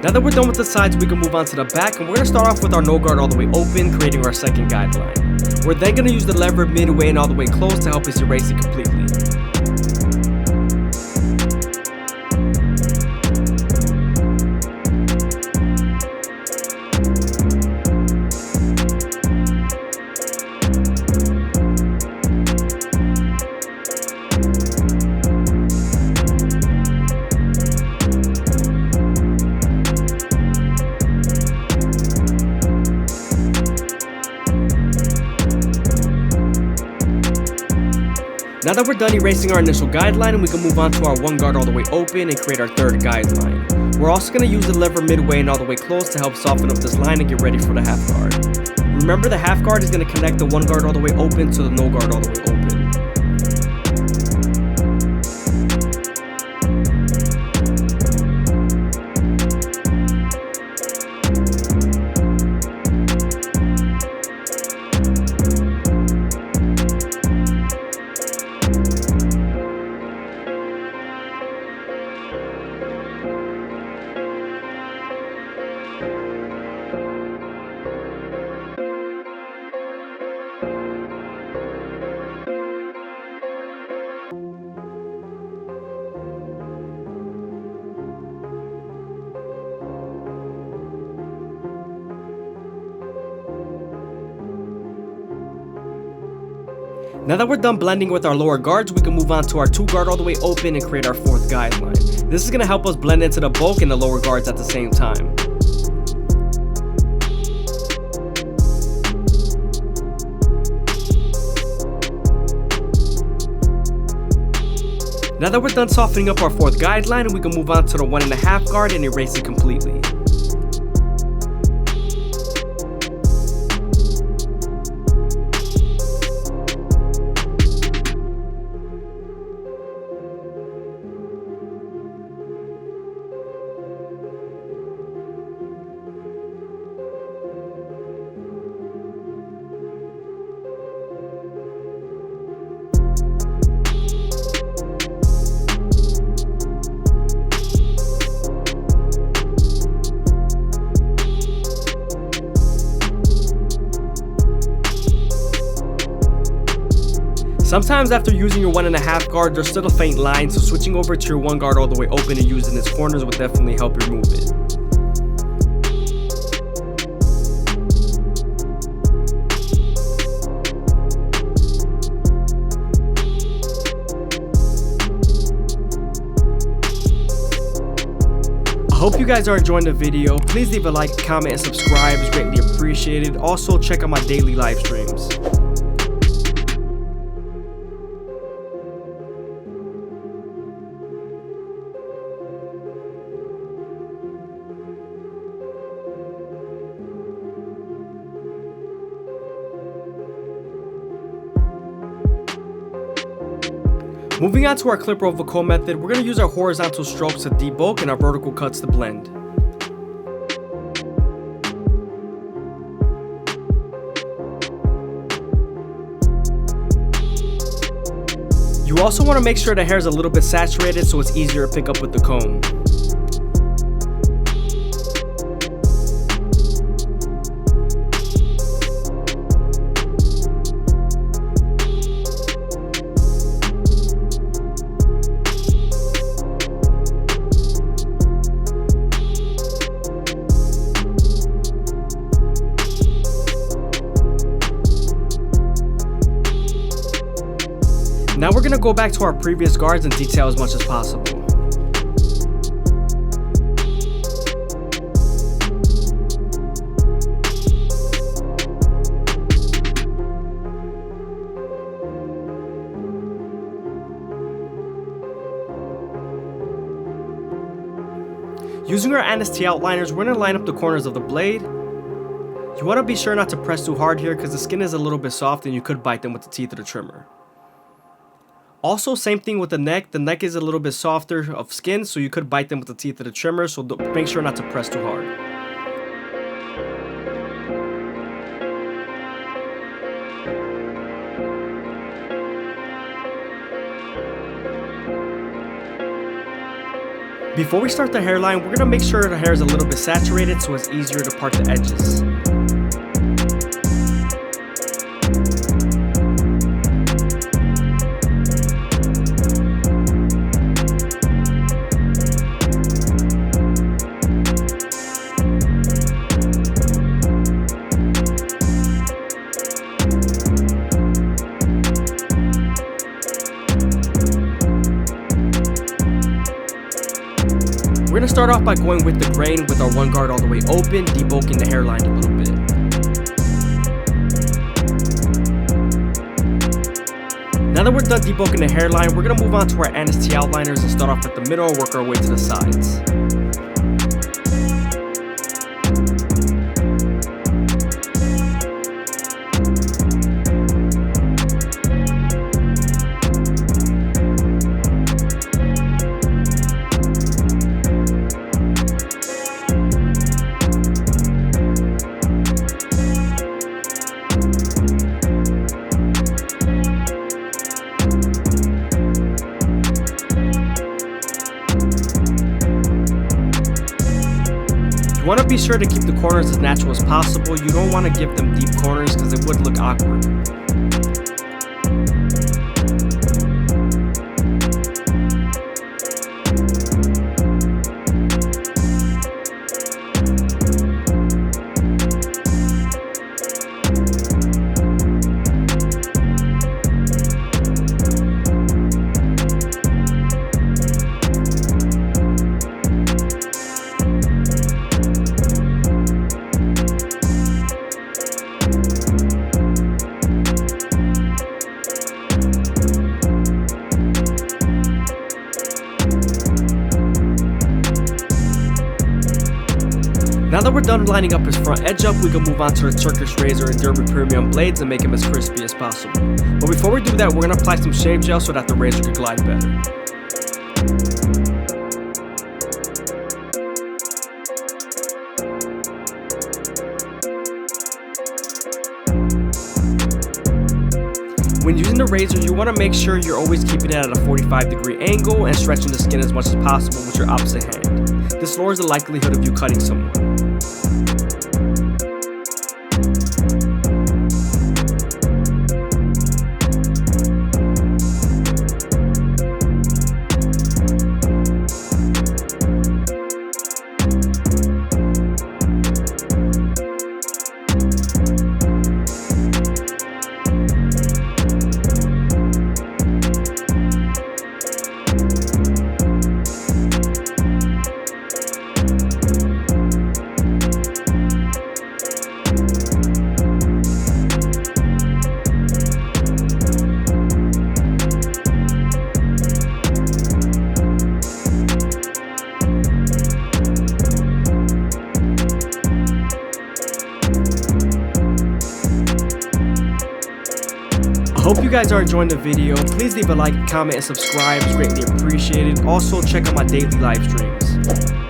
Now that we're done with the sides, we can move on to the back, and we're going to start off with our no guard all the way open, creating our second guideline. We're then going to use the lever midway and all the way close to help us erase it completely. Now that we're done erasing our initial guideline, we can move on to our one guard all the way open and create our third guideline. We're also going to use the lever midway and all the way close to help soften up this line and get ready for the half guard. Remember, the half guard is going to connect the one guard all the way open to the no guard all the way open. Now that we're done blending with our lower guards, we can move on to our two guard all the way open and create our fourth guideline. This is going to help us blend into the bulk and the lower guards at the same time. Now that we're done softening up our fourth guideline, we can move on to the 1.5 guard and erase it completely. Sometimes after using your 1.5 guard, there's still a faint line, so switching over to your 1 guard all the way open and using its corners would definitely help remove it. I hope you guys are enjoying the video. Please leave a like, comment, and subscribe. It's greatly appreciated. Also, check out my daily live streams. Moving on to our clipper over comb method, we're going to use our horizontal strokes to debulk and our vertical cuts to blend. You also want to make sure the hair is a little bit saturated so it's easier to pick up with the comb. Now we're going to go back to our previous guards and detail as much as possible. Using our NST outliners, we're going to line up the corners of the blade. You want to be sure not to press too hard here because the skin is a little bit soft and you could bite them with the teeth of the trimmer. Also, same thing with the neck. The neck is a little bit softer of skin, so you could bite them with the teeth of the trimmer, so make sure not to press too hard. Before we start the hairline, we're going to make sure the hair is a little bit saturated so it's easier to part the edges. We're going to start off by going with the grain with our one guard all the way open, debulking the hairline a little bit. Now that we're done debulking the hairline, we're going to move on to our NST outliners and start off at the middle and work our way to the sides. You want to be sure to keep the corners as natural as possible. You don't want to give them deep corners because it would look awkward. Now that we're done lining up his front edge up, we can move on to the Turkish Razor and Derby Premium blades and make him as crispy as possible. But before we do that, we're going to apply some shave gel so that the razor can glide better. When using the razor, you want to make sure you're always keeping it at a 45-degree angle and stretching the skin as much as possible with your opposite hand. This lowers the likelihood of you cutting someone. I hope you guys are enjoying the video. Please leave a like, comment, and subscribe. It's greatly appreciated. Also, check out my daily live streams.